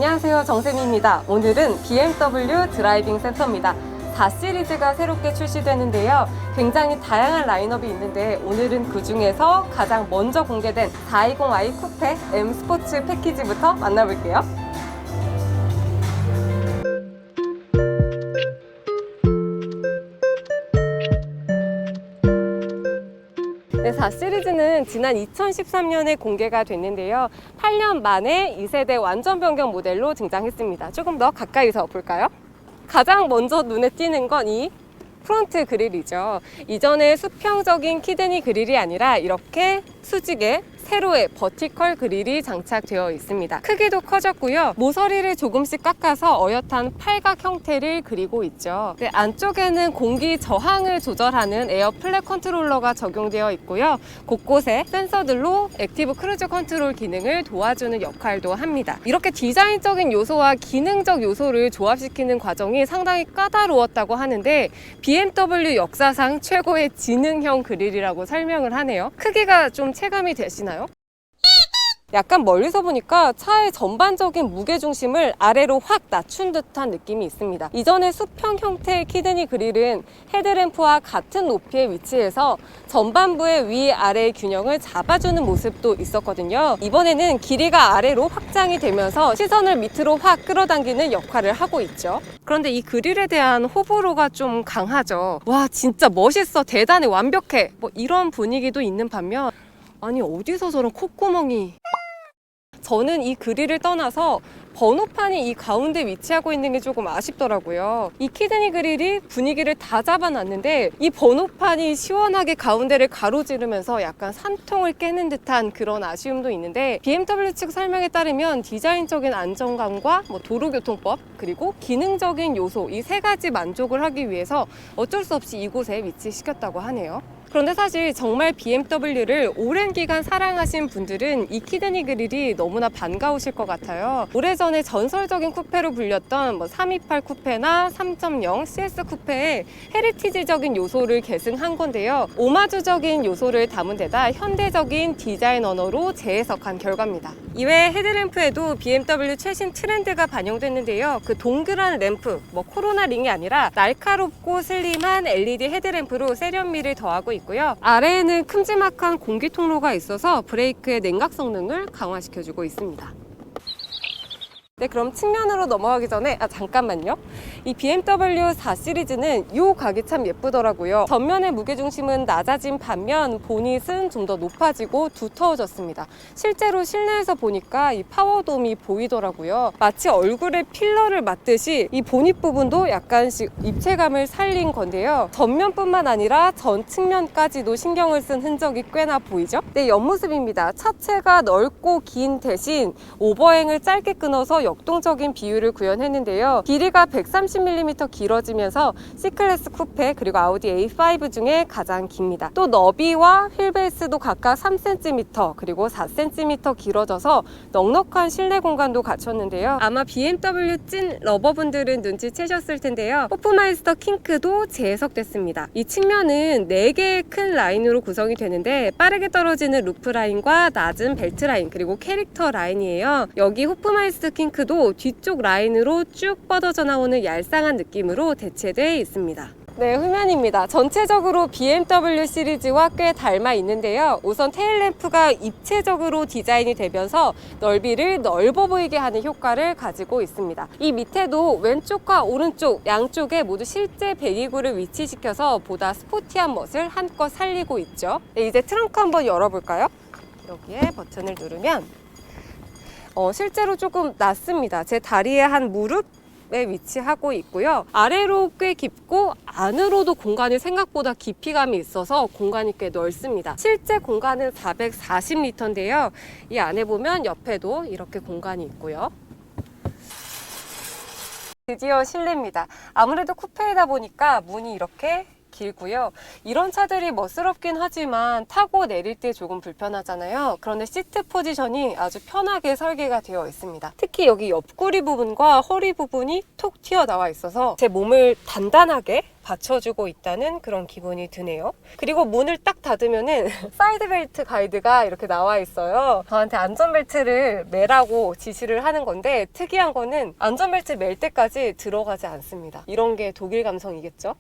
안녕하세요, 정쌤입니다. 오늘은 BMW 드라이빙 센터입니다. 4 시리즈가 새롭게 출시되는데요. 굉장히 다양한 라인업이 있는데 오늘은 그 중에서 가장 먼저 공개된 420i 쿠페 M 스포츠 패키지부터 만나볼게요. 네, 4 시리즈는 지난 2013년에 공개가 됐는데요. 8년 만에 2세대 완전 변경 모델로 등장했습니다. 조금 더 가까이서 볼까요? 가장 먼저 눈에 띄는 건 이 프론트 그릴이죠. 이전에 수평적인 키드니 그릴이 아니라 이렇게 수직의 세로의 버티컬 그릴이 장착되어 있습니다. 크기도 커졌고요. 모서리를 조금씩 깎아서 어엿한 팔각 형태를 그리고 있죠. 안쪽에는 공기 저항을 조절하는 에어 플랫 컨트롤러가 적용되어 있고요. 곳곳에 센서들로 액티브 크루즈 컨트롤 기능을 도와주는 역할도 합니다. 이렇게 디자인적인 요소와 기능적 요소를 조합시키는 과정이 상당히 까다로웠다고 하는데 BMW 역사상 최고의 지능형 그릴이라고 설명을 하네요. 크기가 좀 체감이 되시나요? 약간 멀리서 보니까 차의 전반적인 무게중심을 아래로 확 낮춘 듯한 느낌이 있습니다. 이전의 수평 형태의 키드니 그릴은 헤드램프와 같은 높이에 위치해서 전반부의 위아래의 균형을 잡아주는 모습도 있었거든요. 이번에는 길이가 아래로 확장이 되면서 시선을 밑으로 확 끌어당기는 역할을 하고 있죠. 그런데 이 그릴에 대한 호불호가 좀 강하죠. 와, 진짜 멋있어, 대단해, 완벽해, 뭐 이런 분위기도 있는 반면 아니 어디서 저런 콧구멍이. 저는 이 그릴을 떠나서 번호판이 이 가운데 위치하고 있는 게 조금 아쉽더라고요. 이 키드니 그릴이 분위기를 다 잡아놨는데 이 번호판이 시원하게 가운데를 가로지르면서 약간 산통을 깨는 듯한 그런 아쉬움도 있는데 BMW 측 설명에 따르면 디자인적인 안정감과 도로교통법 그리고 기능적인 요소 이 세 가지 만족을 하기 위해서 어쩔 수 없이 이곳에 위치시켰다고 하네요. 그런데 사실 정말 BMW를 오랜 기간 사랑하신 분들은 이 키드니 그릴이 너무나 반가우실 것 같아요. 오래전에 전설적인 쿠페로 불렸던 328 쿠페나 3.0 CS 쿠페의 헤리티지적인 요소를 계승한 건데요. 오마주적인 요소를 담은 데다 현대적인 디자인 언어로 재해석한 결과입니다. 이외에 헤드램프에도 BMW 최신 트렌드가 반영됐는데요. 그 동그란 램프, 코로나 링이 아니라 날카롭고 슬림한 LED 헤드램프로 세련미를 더하고 있고요. 아래에는 큼지막한 공기 통로가 있어서 브레이크의 냉각 성능을 강화시켜주고 있습니다. 네, 그럼 측면으로 넘어가기 전에 잠깐만요. 이 BMW 4 시리즈는 이 각이 참 예쁘더라고요. 전면의 무게중심은 낮아진 반면 보닛은 좀 더 높아지고 두터워졌습니다. 실제로 실내에서 보니까 이 파워돔이 보이더라고요. 마치 얼굴에 필러를 맞듯이 이 보닛 부분도 약간씩 입체감을 살린 건데요. 전면뿐만 아니라 전 측면까지도 신경을 쓴 흔적이 꽤나 보이죠? 네, 옆모습입니다. 차체가 넓고 긴 대신 오버행을 짧게 끊어서 역동적인 비율을 구현했는데요. 길이가 130mm 길어지면서 C클래스 쿠페 그리고 아우디 A5 중에 가장 깁니다. 또 너비와 휠베이스도 각각 3cm 그리고 4cm 길어져서 넉넉한 실내 공간도 갖췄는데요. 아마 BMW 찐 러버분들은 눈치채셨을 텐데요. 호프마이스터 킹크도 재해석됐습니다. 이 측면은 4개의 큰 라인으로 구성이 되는데 빠르게 떨어지는 루프 라인과 낮은 벨트 라인 그리고 캐릭터 라인이에요. 여기 호프마이스터 킹크도 뒤쪽 라인으로 쭉 뻗어져 나오는 얄쌍한 느낌으로 대체되어 있습니다. 네, 후면입니다. 전체적으로 BMW 시리즈와 꽤 닮아 있는데요. 우선 테일램프가 입체적으로 디자인이 되면서 넓이를 넓어 보이게 하는 효과를 가지고 있습니다. 이 밑에도 왼쪽과 오른쪽 양쪽에 모두 실제 배기구를 위치시켜서 보다 스포티한 멋을 한껏 살리고 있죠. 네, 이제 트렁크 한번 열어볼까요? 여기에 버튼을 누르면 실제로 조금 낮습니다. 제 다리의 한 무릎에 위치하고 있고요. 아래로 꽤 깊고 안으로도 공간이 생각보다 깊이감이 있어서 공간이 꽤 넓습니다. 실제 공간은 440리터인데요. 이 안에 보면 옆에도 이렇게 공간이 있고요. 드디어 실내입니다. 아무래도 쿠페이다 보니까 문이 이렇게 길고요. 이런 차들이 멋스럽긴 하지만 타고 내릴 때 조금 불편하잖아요. 그런데 시트 포지션이 아주 편하게 설계가 되어 있습니다. 특히 여기 옆구리 부분과 허리 부분이 톡 튀어나와 있어서 제 몸을 단단하게 받쳐주고 있다는 그런 기분이 드네요. 그리고 문을 딱 닫으면은 사이드벨트 가이드가 이렇게 나와 있어요. 저한테 안전벨트를 매라고 지시를 하는 건데 특이한 거는 안전벨트 멜 때까지 들어가지 않습니다. 이런 게 독일 감성이겠죠?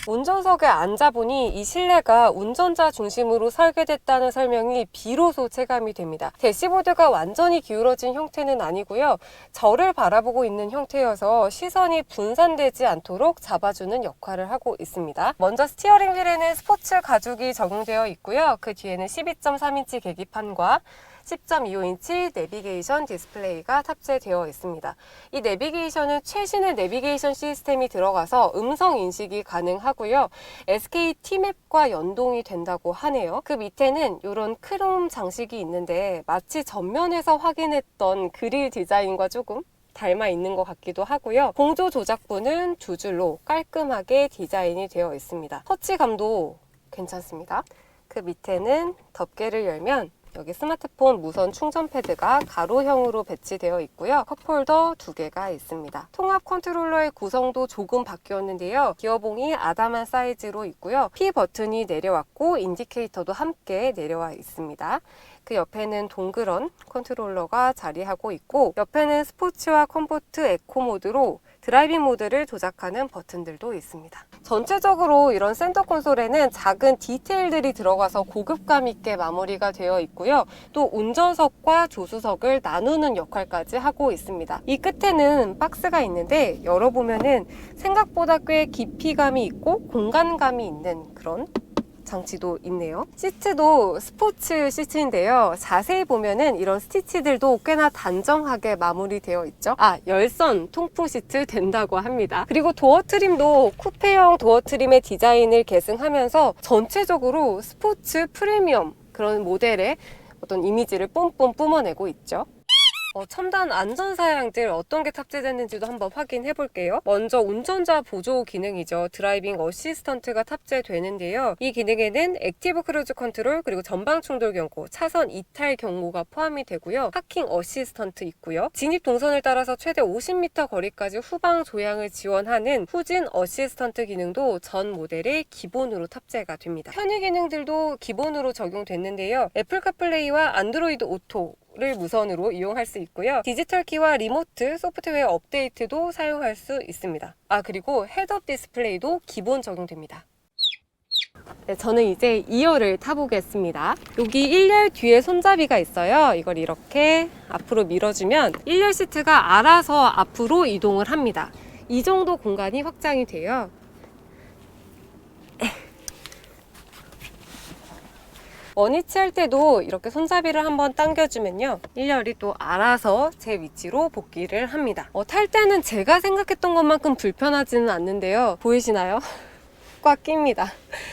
운전석에 앉아보니 이 실내가 운전자 중심으로 설계됐다는 설명이 비로소 체감이 됩니다. 대시보드가 완전히 기울어진 형태는 아니고요. 저를 바라보고 있는 형태여서 시선이 분산되지 않도록 잡아주는 역할을 하고 있습니다. 먼저 스티어링 휠에는 스포츠 가죽이 적용되어 있고요. 그 뒤에는 12.3인치 계기판과 10.25인치 내비게이션 디스플레이가 탑재되어 있습니다. 이 내비게이션은 최신의 내비게이션 시스템이 들어가서 음성 인식이 가능하고요. SK T맵과 연동이 된다고 하네요. 그 밑에는 이런 크롬 장식이 있는데 마치 전면에서 확인했던 그릴 디자인과 조금 닮아 있는 것 같기도 하고요. 공조 조작부는 두 줄로 깔끔하게 디자인이 되어 있습니다. 터치감도 괜찮습니다. 그 밑에는 덮개를 열면 여기 스마트폰 무선 충전 패드가 가로형으로 배치되어 있고요. 컵홀더 2개가 있습니다. 통합 컨트롤러의 구성도 조금 바뀌었는데요. 기어봉이 아담한 사이즈로 있고요. P 버튼이 내려왔고 인디케이터도 함께 내려와 있습니다. 그 옆에는 동그란 컨트롤러가 자리하고 있고 옆에는 스포츠와 컴포트, 에코 모드로 드라이빙 모드를 조작하는 버튼들도 있습니다. 전체적으로 이런 센터 콘솔에는 작은 디테일들이 들어가서 고급감 있게 마무리가 되어 있고요. 또 운전석과 조수석을 나누는 역할까지 하고 있습니다. 이 끝에는 박스가 있는데 열어보면은 생각보다 꽤 깊이감이 있고 공간감이 있는 그런 장치도 있네요. 시트도 스포츠 시트인데요. 자세히 보면은 이런 스티치들도 꽤나 단정하게 마무리되어 있죠. 열선 통풍 시트 된다고 합니다. 그리고 도어 트림도 쿠페형 도어 트림의 디자인을 계승하면서 전체적으로 스포츠 프리미엄 그런 모델의 어떤 이미지를 뿜뿜 뿜어내고 있죠. 첨단 안전사양들 어떤 게 탑재됐는지도 한번 확인해 볼게요. 먼저 운전자 보조 기능이죠. 드라이빙 어시스턴트가 탑재되는데요. 이 기능에는 액티브 크루즈 컨트롤 그리고 전방 충돌 경고, 차선 이탈 경고가 포함이 되고요. 파킹 어시스턴트 있고요. 진입 동선을 따라서 최대 50m 거리까지 후방 조향을 지원하는 후진 어시스턴트 기능도 전 모델에 기본으로 탑재가 됩니다. 편의 기능들도 기본으로 적용됐는데요. 애플 카플레이와 안드로이드 오토 를 무선으로 이용할 수 있고요. 디지털 키와 리모트 소프트웨어 업데이트도 사용할 수 있습니다. 그리고 헤드업 디스플레이도 기본 적용됩니다. 네, 저는 이제 2열을 타보겠습니다. 여기 1열 뒤에 손잡이가 있어요. 이걸 이렇게 앞으로 밀어주면 1열 시트가 알아서 앞으로 이동을 합니다. 이 정도 공간이 확장이 돼요. 원위치 할 때도 이렇게 손잡이를 한번 당겨주면요 1열이 또 알아서 제 위치로 복귀를 합니다. 탈 때는 제가 생각했던 것만큼 불편하지는 않는데요. 보이시나요? 꽉 낍니다.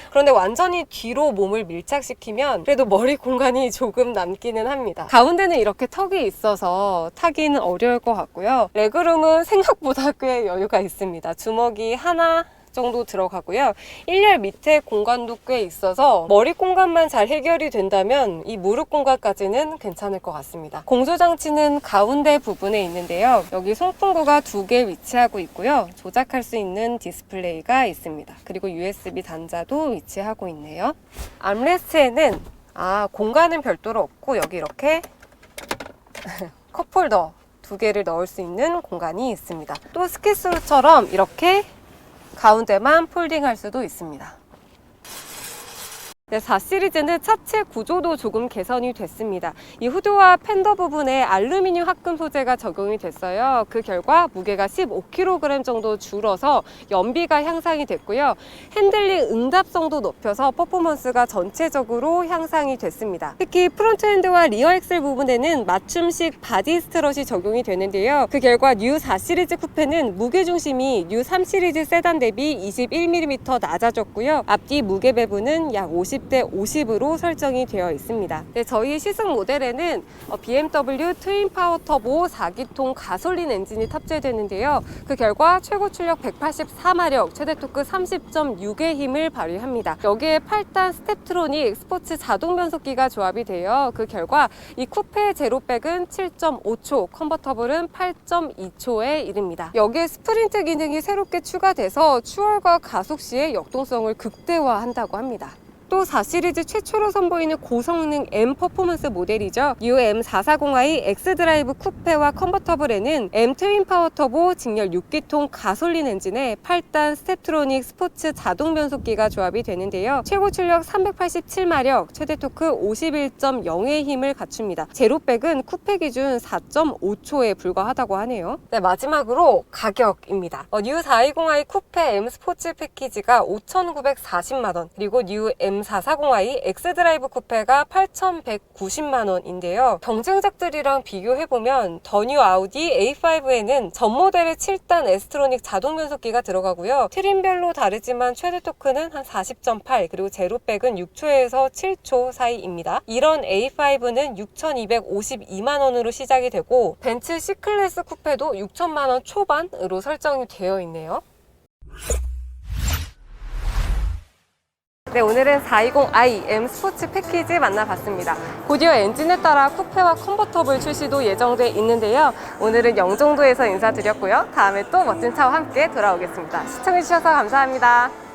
그런데 완전히 뒤로 몸을 밀착시키면 그래도 머리 공간이 조금 남기는 합니다. 가운데는 이렇게 턱이 있어서 타기는 어려울 것 같고요. 레그룸은 생각보다 꽤 여유가 있습니다. 주먹이 하나 정도 들어가고요. 1열 밑에 공간도 꽤 있어서 머리 공간만 잘 해결이 된다면 이 무릎 공간까지는 괜찮을 것 같습니다. 공조장치는 가운데 부분에 있는데요. 여기 송풍구가 2개 위치하고 있고요. 조작할 수 있는 디스플레이가 있습니다. 그리고 USB 단자도 위치하고 있네요. 암레스트에는 공간은 별도로 없고 여기 이렇게 컵홀더 2개를 넣을 수 있는 공간이 있습니다. 또 스키스루처럼 이렇게 가운데만 폴딩할 수도 있습니다. 4 시리즈는 차체 구조도 조금 개선이 됐습니다. 이 후드와 팬더 부분에 알루미늄 합금 소재가 적용이 됐어요. 그 결과 무게가 15kg 정도 줄어서 연비가 향상이 됐고요. 핸들링 응답성도 높여서 퍼포먼스가 전체적으로 향상이 됐습니다. 특히 프론트 핸드와 리어 엑셀 부분에는 맞춤식 바디 스트럿이 적용이 되는데요. 그 결과 뉴 4 시리즈 쿠페는 무게중심이 뉴 3 시리즈 세단 대비 21mm 낮아졌고요. 앞뒤 무게 배분은 약 50 30대 50으로 설정이 되어 있습니다. 네, 저희 시승 모델에는 BMW 트윈 파워 터보 4기통 가솔린 엔진이 탑재되는데요. 그 결과 최고 출력 184마력, 최대 토크 30.6의 힘을 발휘합니다. 여기에 8단 스텝트로닉 스포츠 자동 변속기가 조합이 되어 그 결과 이 쿠페 제로백은 7.5초, 컨버터블은 8.2초에 이릅니다. 여기에 스프린트 기능이 새롭게 추가돼서 추월과 가속 시의 역동성을 극대화한다고 합니다. 또 4시리즈 최초로 선보이는 고성능 M 퍼포먼스 모델이죠. M440i X드라이브 쿠페와 컨버터블에는 M 트윈 파워 터보 직렬 6기통 가솔린 엔진에 8단 스텝트로닉 스포츠 자동 변속기가 조합이 되는데요. 최고 출력 387마력, 최대 토크 51.0의 힘을 갖춥니다. 제로백은 쿠페 기준 4.5초에 불과하다고 하네요. 네, 마지막으로 가격입니다. 뉴 420i 쿠페 M 스포츠 패키지가 5,940만원, 그리고 뉴 M440i X드라이브 쿠페가 8,190만원인데요. 경쟁작들이랑 비교해보면 더 뉴 아우디 A5에는 전 모델의 7단 S트로닉 자동 변속기가 들어가고요. 트림별로 다르지만 최대 토크는 한 40.8, 그리고 제로백은 6초에서 7초 사이입니다. 이런 A5는 6,252만원으로 시작이 되고 벤츠 C클래스 쿠페도 6천만원 초반으로 설정이 되어 있네요. 네, 오늘은 420i M 스포츠 패키지 만나봤습니다. 곧이어 엔진에 따라 쿠페와 컨버터블 출시도 예정돼 있는데요. 오늘은 영종도에서 인사드렸고요. 다음에 또 멋진 차와 함께 돌아오겠습니다. 시청해주셔서 감사합니다.